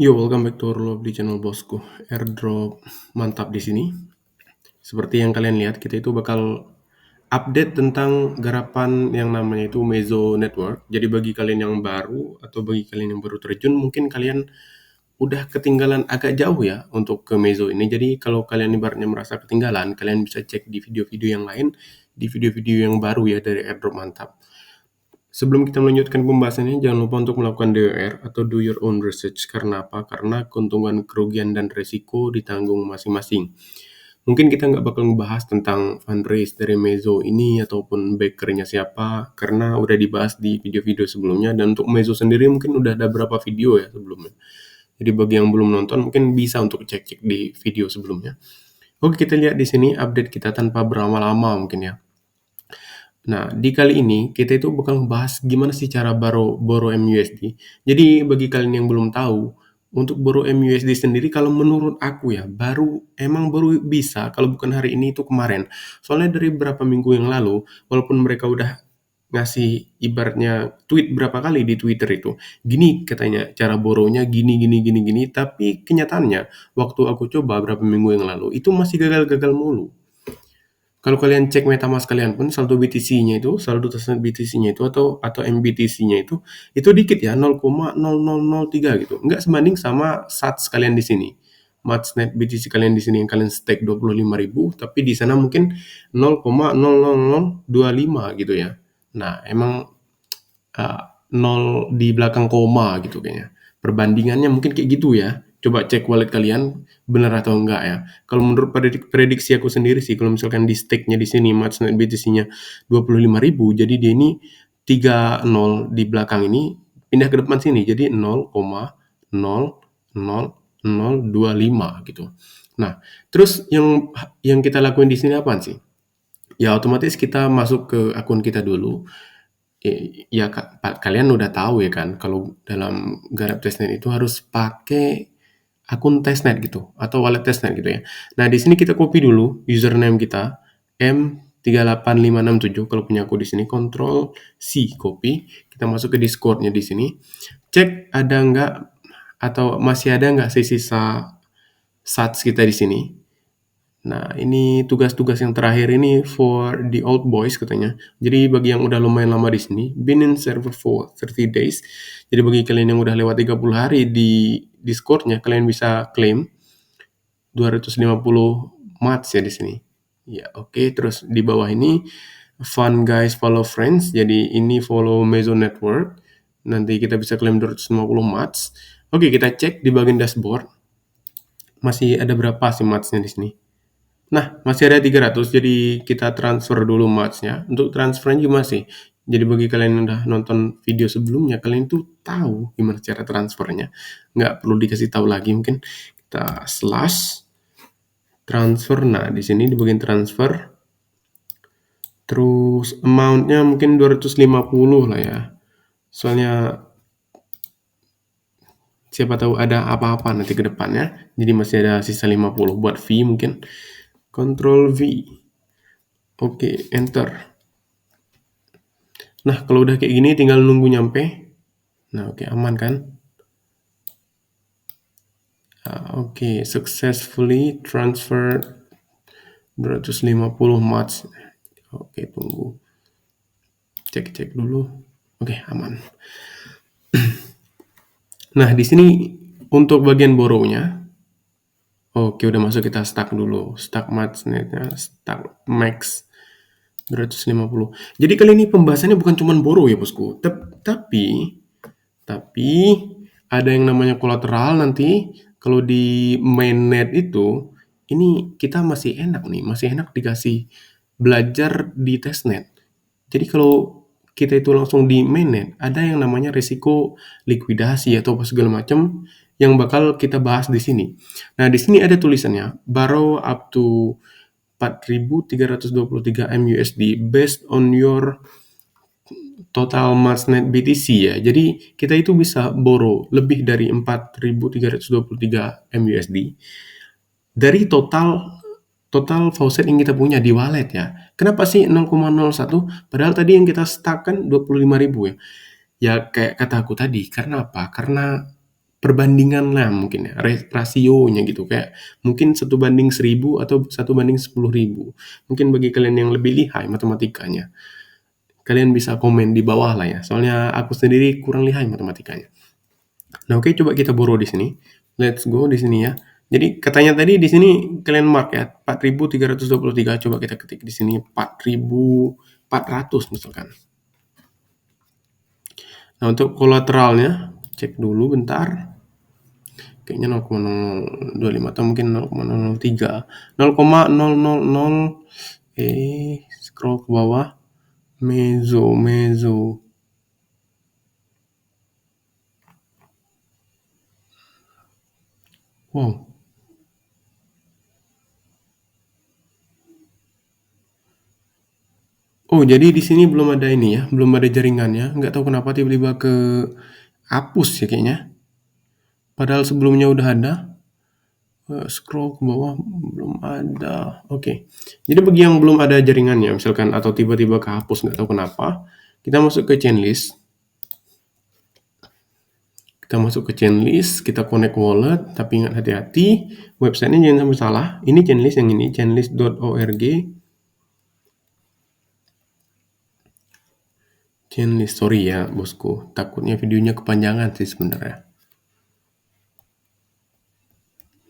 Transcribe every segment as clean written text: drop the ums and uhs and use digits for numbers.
Yo, welcome back to our lovely channel bosku. Airdrop mantap di sini. Seperti yang kalian lihat, kita itu bakal update tentang garapan yang namanya itu Mezo Network. Jadi bagi kalian yang baru atau bagi kalian yang baru terjun, mungkin kalian udah ketinggalan agak jauh ya untuk ke Mezo ini. Jadi kalau kalian ibaratnya merasa ketinggalan, kalian bisa cek di video-video yang lain, di video-video yang baru ya dari Airdrop mantap. Sebelum kita melanjutkan pembahasannya, jangan lupa untuk melakukan DOR atau do your own research. Karena apa? Karena keuntungan, kerugian, dan resiko ditanggung masing-masing. Mungkin kita nggak bakal ngebahas tentang fundraise dari Mezo ini ataupun backernya siapa, karena udah dibahas di video-video sebelumnya. Dan untuk Mezo sendiri mungkin udah ada beberapa video ya sebelumnya. Jadi bagi yang belum nonton mungkin bisa untuk cek-cek di video sebelumnya. Oke, kita lihat di sini update kita tanpa berlama-lama mungkin ya. Nah, di kali ini kita itu bakal membahas gimana sih cara borrow MUSD. Jadi bagi kalian yang belum tahu, untuk borrow MUSD sendiri kalau menurut aku ya, baru bisa kalau bukan hari ini itu kemarin. Soalnya dari beberapa minggu yang lalu, walaupun mereka udah ngasih ibaratnya tweet berapa kali di Twitter itu, gini katanya cara borrownya gini gini gini gini, tapi kenyataannya waktu aku coba berapa minggu yang lalu itu masih gagal-gagal mulu. Kalau kalian cek MetaMask kalian pun saldo BTC-nya itu, saldo testnet BTC-nya itu atau MBTC-nya itu dikit ya 0,0003 gitu. Nggak sebanding sama Sats kalian di sini. Matsnet BTC kalian di sini yang kalian stake 25.000, tapi di sana mungkin 0,00025 gitu ya. Nah, emang 0 di belakang koma gitu kayaknya. Perbandingannya mungkin kayak gitu ya. Coba cek wallet kalian benar atau enggak ya. Kalau menurut prediksi aku sendiri sih, kalau misalkan di stake-nya di sini Matsnet BTC-nya 25.000, jadi dia ini 3 0 di belakang ini pindah ke depan sini jadi 0,00025 gitu. Nah, terus yang kita lakuin di sini apaan sih? Ya otomatis kita masuk ke akun kita dulu. Ya kalian udah tahu ya kan kalau dalam garap testnet itu harus pakai akun testnet gitu atau wallet testnet gitu ya. Nah, di sini kita copy dulu username kita M38567 kalau punya aku di sini, Ctrl C copy. Kita masuk ke Discord-nya di sini. Cek ada nggak atau masih ada nggak sisa sats kita di sini. Nah, ini tugas-tugas yang terakhir ini for the old boys katanya. Jadi bagi yang udah lumayan lama di sini, been in server for 30 days. Jadi bagi kalian yang udah lewat 30 hari di Discord-nya, kalian bisa claim 250 mats ya di sini. Ya, oke. Terus di bawah ini fun guys follow friends. Jadi ini follow Mezo Network. Nanti kita bisa claim 250 mats. Oke, kita cek di bagian dashboard. Masih ada berapa sih matsnya di sini? Nah, masih ada 300, jadi kita transfer dulu matsnya. Untuk transfernya gimana sih? Jadi bagi kalian yang udah nonton video sebelumnya, kalian tuh tahu gimana cara transfernya. Nggak perlu dikasih tahu lagi, mungkin kita slash transfer. Nah, di sini di bagian transfer, terus amount-nya mungkin 250 lah ya. Soalnya siapa tahu ada apa-apa nanti ke depannya. Jadi masih ada sisa 50 buat fee mungkin. Ctrl V. Oke, enter. Nah, kalau udah kayak gini tinggal nunggu nyampe. Nah, oke, aman kan? Oke, successfully transferred 250 mats. Oke, tunggu. Cek dulu. Oke, aman. Nah, di sini untuk bagian borrow-nya, oke, udah masuk, kita stack dulu. Stack matsnetnya, stack max 250. Jadi kali ini pembahasannya bukan cuma borrow ya, bosku. Tapi ada yang namanya kolateral nanti. Kalau di mainnet itu, ini kita masih enak dikasih belajar di testnet. Jadi kalau kita itu langsung di mainnet, ada yang namanya risiko likuidasi atau apa segala macam yang bakal kita bahas di sini. Nah, di sini ada tulisannya borrow up to 4.323 MUSD based on your total matsnet BTC ya. Jadi kita itu bisa borrow lebih dari 4.323 MUSD dari total faucet yang kita punya di wallet ya. Kenapa sih 0,01? Padahal tadi yang kita stack kan 25.000 ya. Ya kayak kata aku tadi, karena apa? Karena perbandingan lah mungkin ya, rasionya gitu, kayak mungkin 1 banding 1000 atau 1 banding 10.000. Mungkin bagi kalian yang lebih lihai matematikanya, kalian bisa komen di bawah lah ya, soalnya aku sendiri kurang lihai matematikanya. Nah, oke, coba kita borrow di sini. Let's go di sini ya. Jadi katanya tadi di sini kalian mark ya 4.323. Coba kita ketik di sini 4.400 misalkan. Nah, untuk kolateralnya cek dulu bentar. Kayaknya 0,025 atau mungkin 0,003. 0,000 scroll ke bawah. Mezo. Wow. Oh, jadi di sini belum ada ini ya, belum ada jaringannya. Nggak tahu kenapa tiba-tiba ke hapus ya kayaknya. Padahal sebelumnya udah ada. Scroll ke bawah belum ada. Oke. Jadi bagi yang belum ada jaringannya misalkan atau tiba-tiba kehapus nggak tahu kenapa, kita masuk ke chain list. Kita connect wallet, tapi ingat hati-hati, websitenya jangan sampai salah. Ini chain list yang ini, chainlist.org. Chainlist, sorry ya bosku, takutnya videonya kepanjangan sih sebenarnya.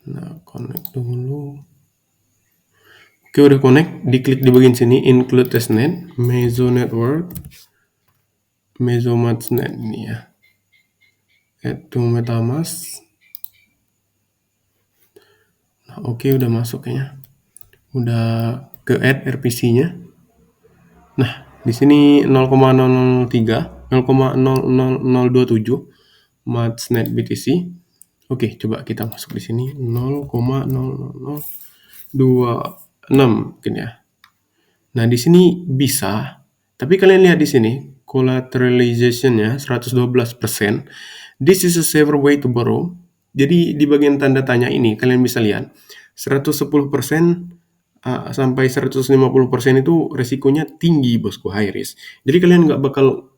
Nah, connect dulu. Oke, udah connect, diklik di bagian sini, include testnet, Mezo Network, Mezo Matchnet ini ya. Add to MetaMask. Nah, oke, udah masuk kayaknya. Udah ke add RPC-nya. Nah, di sini 0,003, 0,00027 Matchnet BTC. Oke, coba kita masuk di sini 0,00026 mungkin ya. Nah, di sini bisa, tapi kalian lihat di sini collateralization-nya 112%. This is a safer way to borrow. Jadi di bagian tanda tanya ini kalian bisa lihat 110% sampai 150% itu resikonya tinggi bosku, high risk. Jadi kalian nggak bakal,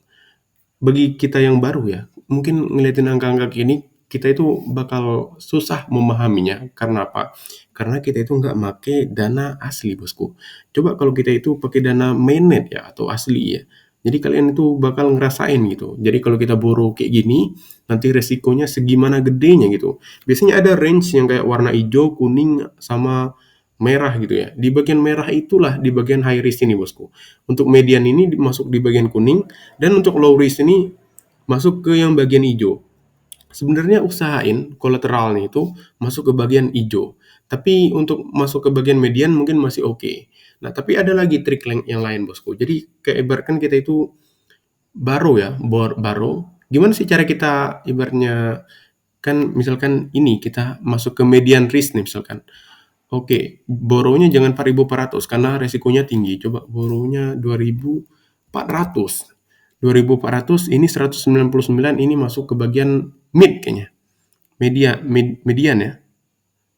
bagi kita yang baru ya, mungkin ngeliatin angka-angka gini, kita itu bakal susah memahaminya. Karena apa? Karena kita itu nggak make dana asli bosku. Coba kalau kita itu pakai dana mainnet ya atau asli ya. Jadi kalian itu bakal ngerasain gitu. Jadi kalau kita borrow kayak gini, nanti resikonya segimana gedenya gitu. Biasanya ada range yang kayak warna hijau, kuning, sama merah gitu ya. Di bagian merah itulah di bagian high risk ini bosku. Untuk median ini masuk di bagian kuning, dan untuk low risk ini masuk ke yang bagian hijau. Sebenarnya usahain kolateralnya itu masuk ke bagian hijau. Tapi untuk masuk ke bagian median mungkin masih oke. Nah, tapi ada lagi trik yang lain bosku. Jadi kayak ibaratkan kita itu borrow ya, borrow. Gimana sih cara kita ibaratnya, kan misalkan ini kita masuk ke median risk nih misalkan. Oke, borrow-nya jangan 4.400 karena resikonya tinggi. Coba borrow-nya 2.400. 2.400 ini 199, ini masuk ke bagian mid kayaknya. Median ya.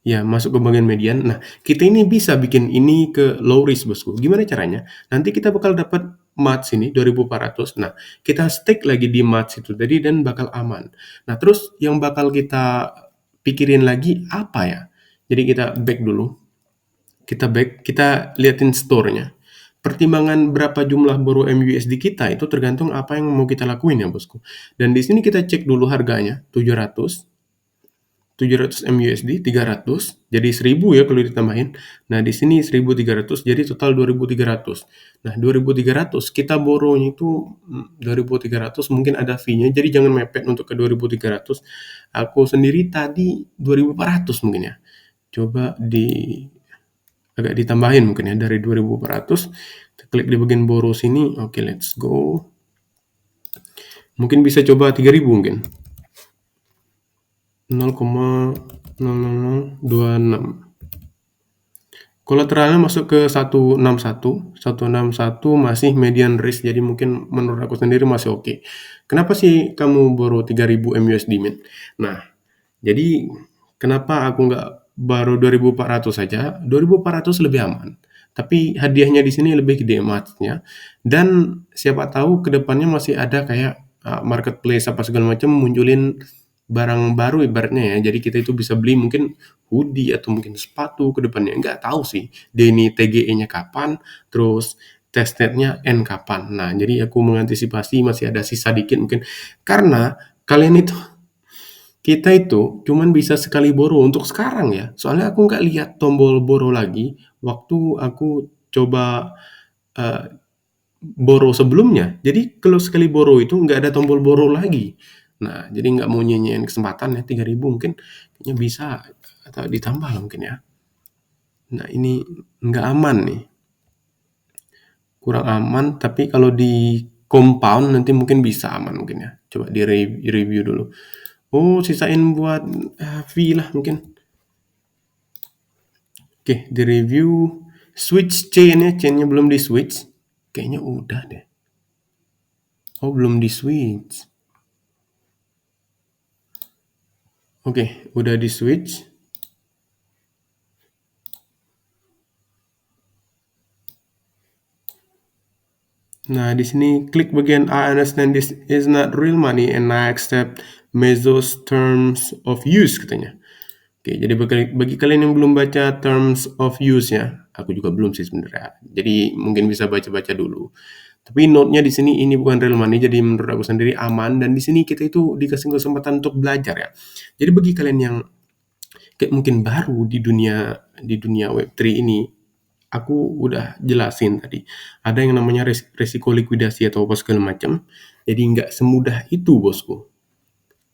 Ya, masuk ke bagian median. Nah, kita ini bisa bikin ini ke low risk bosku. Gimana caranya? Nanti kita bakal dapat match ini 2.400. Nah, kita stake lagi di match itu tadi dan bakal aman. Nah, terus yang bakal kita pikirin lagi apa ya? Jadi kita back dulu. Kita liatin store-nya. Pertimbangan berapa jumlah borrow MUSD kita itu tergantung apa yang mau kita lakuin ya bosku. Dan di sini kita cek dulu harganya 700 MUSD 300, jadi 1000 ya kalau ditambahin. Nah, di sini 1300, jadi total 2300. Nah, 2300 kita borrownya itu 2300, mungkin ada fee-nya, jadi jangan mepet untuk ke 2300. Aku sendiri tadi 2400 mungkin ya. Coba agak ditambahin mungkin ya dari 2400. Kita klik di bagian borrow sini. Oke, let's go. Mungkin bisa coba 3000 mungkin. 0,00026. Kolateralnya masuk ke 161. 161 masih median risk, jadi mungkin menurut aku sendiri masih oke. Kenapa sih kamu borrow 3000 MUSD, men? Nah, jadi kenapa aku nggak baru 2.400 saja? 2.400 lebih aman. Tapi hadiahnya di sini lebih gede matchnya. Dan siapa tahu kedepannya masih ada kayak marketplace apa segala macam munculin barang baru ibaratnya ya. Jadi kita itu bisa beli mungkin hoodie atau mungkin sepatu ke depannya. Nggak tahu sih dia ini TGE-nya kapan, terus testnetnya N kapan. Nah, jadi aku mengantisipasi masih ada sisa dikit mungkin karena kalian itu kita itu cuman bisa sekali borrow untuk sekarang ya. Soalnya aku nggak lihat tombol borrow lagi waktu aku coba eh, borrow sebelumnya. Jadi kalau sekali borrow itu nggak ada tombol borrow lagi. Nah, jadi nggak mau nyanyiin kesempatan ya 3.000 mungkin kayaknya bisa atau ditambah lah mungkin ya. Nah, ini nggak aman nih. Kurang aman, tapi kalau di compound nanti mungkin bisa aman mungkin ya. Coba di review dulu. Oh, sisain buat fee lah mungkin. Oke, di review switch chainnya belum di switch. Kayaknya udah deh. Oh, belum di switch. Oke, udah di switch. Nah, di sini klik bagian I understand this is not real money and I accept Mezo's terms of use katanya. Oke, jadi bagi kalian yang belum baca terms of use ya, aku juga belum sih sebenarnya. Jadi mungkin bisa baca-baca dulu. Tapi note-nya di sini ini bukan real money, jadi menurut aku sendiri aman dan di sini kita itu dikasih kesempatan untuk belajar ya. Jadi bagi kalian yang kayak mungkin baru di dunia Web3 ini, aku udah jelasin tadi. Ada yang namanya resiko likuidasi atau apa segala macam. Jadi nggak semudah itu bosku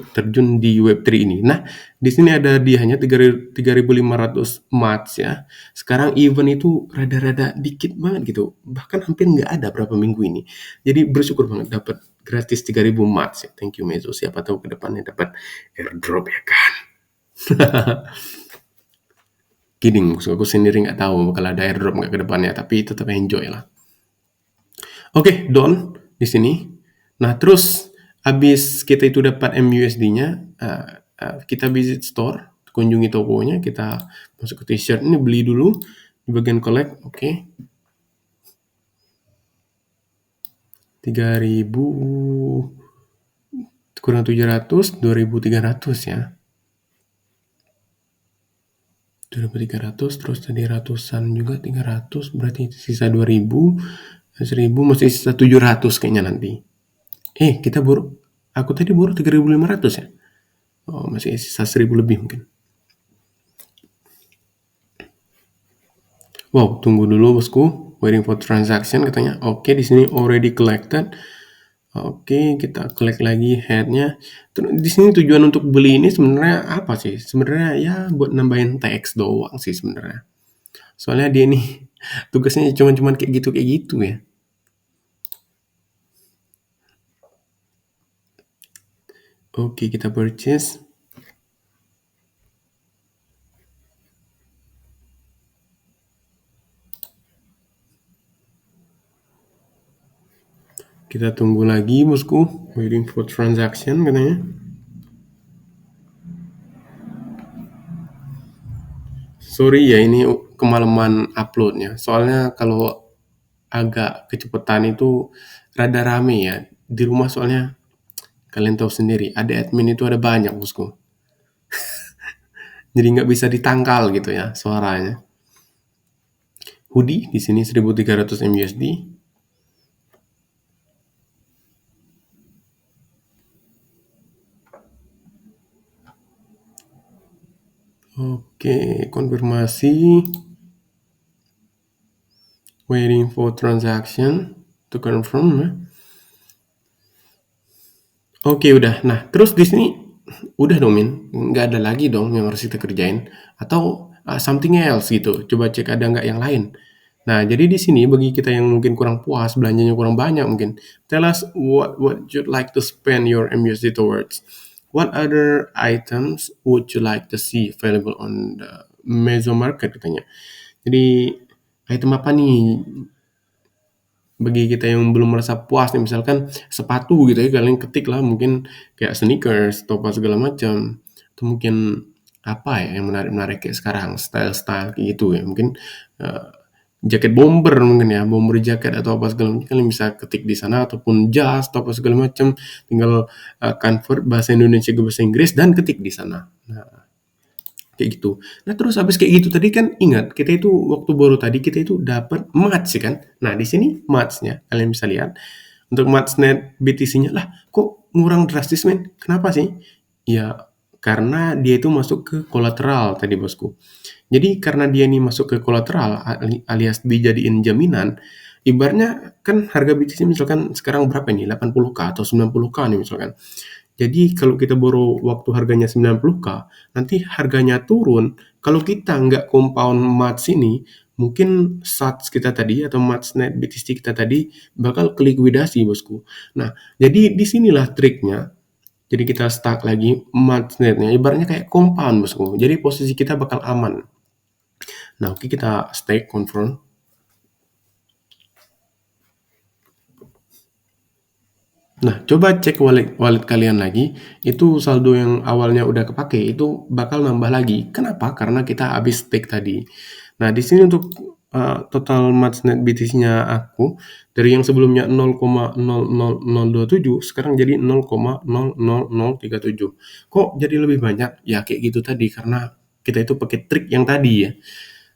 terjun di Web3 ini. Nah, di sini ada hadiahnya 3.500 Mats ya. Sekarang event itu rada-rada dikit banget gitu. Bahkan hampir nggak ada berapa minggu ini. Jadi bersyukur banget dapat gratis 3.000 Mats ya. Thank you Mezo. Siapa tahu ke depannya dapat airdrop ya kan. Kidding, aku sendiri nggak tahu bakal ada airdrop nggak ke depannya, tapi tetap enjoy lah. Oke, Don di sini. Nah, terus habis kita itu dapat MUSD-nya, kita visit store, kunjungi tokonya, kita masuk ke t-shirt ini beli dulu di bagian collect, oke. 3.000 kurang 700, 2.300 ya. 2.300 terus tadi ratusan juga 300 berarti sisa 2.000, 1.000 masih sisa 700 kayaknya nanti. Kita baru aku tadi baru 3.500 ya. Oh, masih sisa 1.000 lebih mungkin. Wow, tunggu dulu bosku. Waiting for transaction katanya. Oke, di sini already collected. Oke, kita klik lagi headnya. Terus di sini tujuan untuk beli ini sebenarnya apa sih? Sebenarnya ya buat nambahin teks doang sih sebenarnya. Soalnya dia ini tugasnya cuman kayak gitu ya. Oke, kita purchase. Kita tunggu lagi bosku. Waiting for transaction katanya. Sorry ya ini kemalaman uploadnya. Soalnya kalau agak kecepatan itu rada rame ya. Di rumah soalnya kalian tahu sendiri, ada admin itu ada banyak bosku. Jadi nggak bisa ditangkal gitu ya suaranya. Hoodie di sini 1.300 MUSD. Oke, konfirmasi. Waiting for transaction to confirm ya. Oke udah. Nah terus di sini udah dong Min, nggak ada lagi dong yang harus kita kerjain atau something else gitu. Coba cek ada nggak yang lain. Nah jadi di sini bagi kita yang mungkin kurang puas belanjanya kurang banyak mungkin, tell us what you'd like to spend your MUSD towards. What other items would you like to see available on the Meso market katanya. Jadi item apa nih bagi kita yang belum merasa puas nih misalkan sepatu gitu ya kalian ketik lah mungkin kayak sneakers atau apa segala macam atau mungkin apa ya yang menarik-menarik kayak sekarang style-style kayak gitu ya mungkin jaket bomber mungkin ya, bomber jaket atau apa segala macam, kalian bisa ketik di sana ataupun jas atau apa segala macam, tinggal convert bahasa Indonesia ke bahasa Inggris dan ketik di sana. Nah, kayak gitu. Nah, terus habis kayak gitu tadi kan ingat kita itu waktu baru tadi kita itu dapat match kan. Nah, di sini match-nya kalian bisa lihat untuk matchnet BTC-nya lah kok ngurang drastis men. Kenapa sih? Ya karena dia itu masuk ke kolateral tadi bosku. Jadi karena dia ini masuk ke kolateral alias dijadiin jaminan, ibaratnya kan harga BTC misalkan sekarang berapa nih? 80K atau 90K nih misalkan. Jadi kalau kita borrow waktu harganya 90K, nanti harganya turun. Kalau kita nggak compound match ini, mungkin SATS kita tadi atau matchnet BTC kita tadi bakal kelikuidasi bosku. Nah, jadi disinilah triknya. Jadi kita stuck lagi matchnetnya, ibaratnya kayak compound bosku. Jadi posisi kita bakal aman. Nah, oke kita stake confirm. Nah, coba cek wallet wallet kalian lagi, itu saldo yang awalnya udah kepake itu bakal nambah lagi. Kenapa? Karena kita habis stake tadi. Nah, di sini untuk total matchnet BTC-nya aku dari yang sebelumnya 0,00027 sekarang jadi 0,00037. Kok jadi lebih banyak? Ya kayak gitu tadi karena kita itu pakai trik yang tadi ya.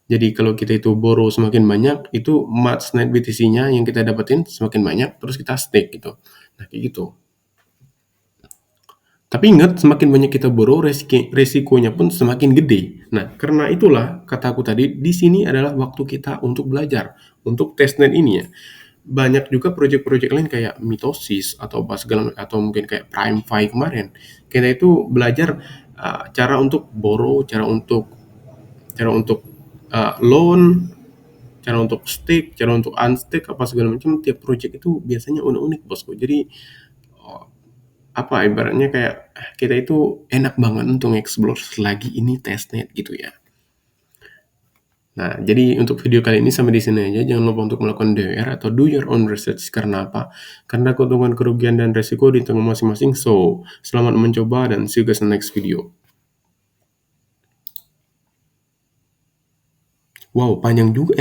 Jadi kalau kita itu borrow semakin banyak, itu matchnet BTC-nya yang kita dapetin semakin banyak, terus kita stake gitu. Nah, kayak gitu. Tapi ingat, semakin banyak kita borrow, resikonya pun semakin gede. Nah, karena itulah kataku tadi, di sini adalah waktu kita untuk belajar, untuk testnet ini ya. Banyak juga proyek-proyek lain kayak Mitosis atau apa segala atau mungkin kayak PrimeFi kemarin. Kita itu belajar cara untuk borrow, cara untuk loan, cara untuk stake, cara untuk unstake apa segala macam. Tiap proyek itu biasanya unik-unik bosku. Jadi apa ibaratnya kayak kita itu enak banget untuk explore lagi ini testnet gitu ya. Nah, jadi untuk video kali ini sampai di sini aja. Jangan lupa untuk melakukan DWR atau do your own research. Karena apa? Karena keuntungan, kerugian, dan resiko di tengah masing-masing. So, selamat mencoba dan see you guys in the next video. Wow, panjang juga ya.